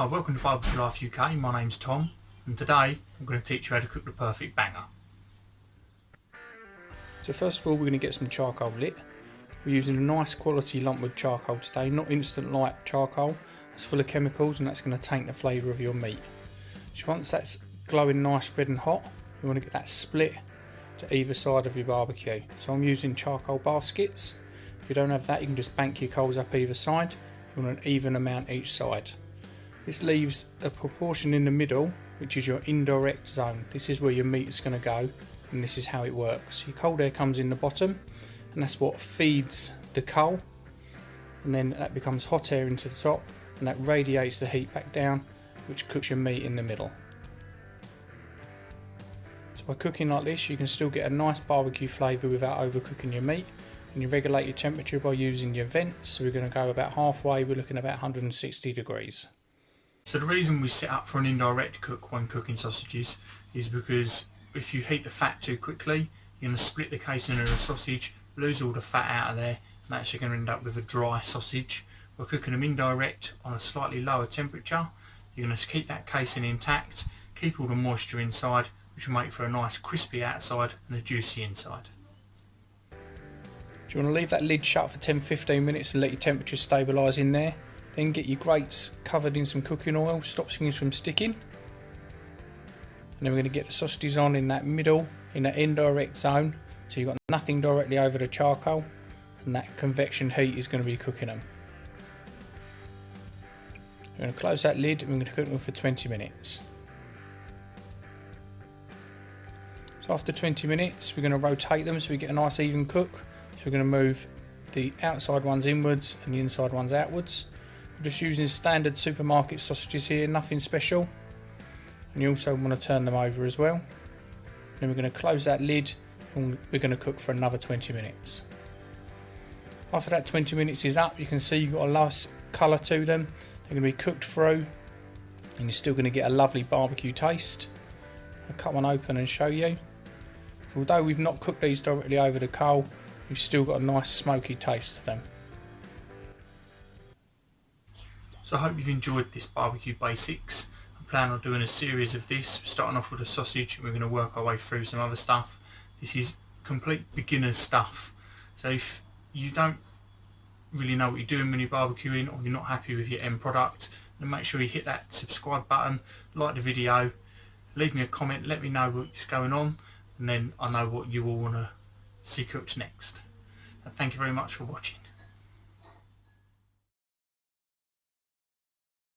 Hi, welcome to Bbq Life UK. My name's Tom, and today I'm going to teach you how to cook the perfect banger. So first of all, we're going to get some charcoal lit. We're using a nice quality lumpwood charcoal today, not instant light charcoal. It's full of chemicals and that's going to taint the flavour of your meat. So once that's glowing nice red and hot, you want to get that split to either side of your barbecue. So I'm using charcoal baskets. If you don't have that, you can just bank your coals up either side. You want an even amount each side. This leaves a proportion in the middle, which is your indirect zone. This is where your meat is going to go, and this is how it works. Your cold air comes in the bottom, and that's what feeds the coal, and then that becomes hot air into the top, and that radiates the heat back down, which cooks your meat in the middle. So by cooking like this, you can still get a nice barbecue flavour without overcooking your meat. And you regulate your temperature by using your vents. So we're going to go about halfway, we're looking at about 160 degrees. So the reason we set up for an indirect cook when cooking sausages is because if you heat the fat too quickly, you're going to split the casing of the sausage, lose all the fat out of there, and that's you're going to end up with a dry sausage. By cooking them indirect on a slightly lower temperature, you're going to keep that casing intact, keep all the moisture inside, which will make for a nice crispy outside and a juicy inside. Do you want to leave that lid shut for 10-15 minutes and let your temperature stabilise in there? Then get your grates covered in some cooking oil, stops things from sticking. And then we're going to get the sausages on in that middle, in that indirect zone. So you've got nothing directly over the charcoal, and that convection heat is going to be cooking them. We're going to close that lid and we're going to cook them for 20 minutes. So after 20 minutes, we're going to rotate them so we get a nice even cook. So we're going to move the outside ones inwards and the inside ones outwards. We're just using standard supermarket sausages here, nothing special. And you also want to turn them over as well. Then we're going to close that lid and we're going to cook for another 20 minutes. After that 20 minutes is up, you can see you've got a nice colour to them. They're going to be cooked through and you're still going to get a lovely barbecue taste. I'll cut one open and show you. So although we've not cooked these directly over the coal, you've still got a nice smoky taste to them. So I hope you've enjoyed this Bbq Basics. I plan on doing a series of this, starting off with a sausage and we're going to work our way through some other stuff. This is complete beginner's stuff. So if you don't really know what you're doing when you're barbecuing or you're not happy with your end product, then make sure you hit that subscribe button, like the video, leave me a comment, let me know what's going on, and then I know what you all want to see cooked next. Thank you very much for watching.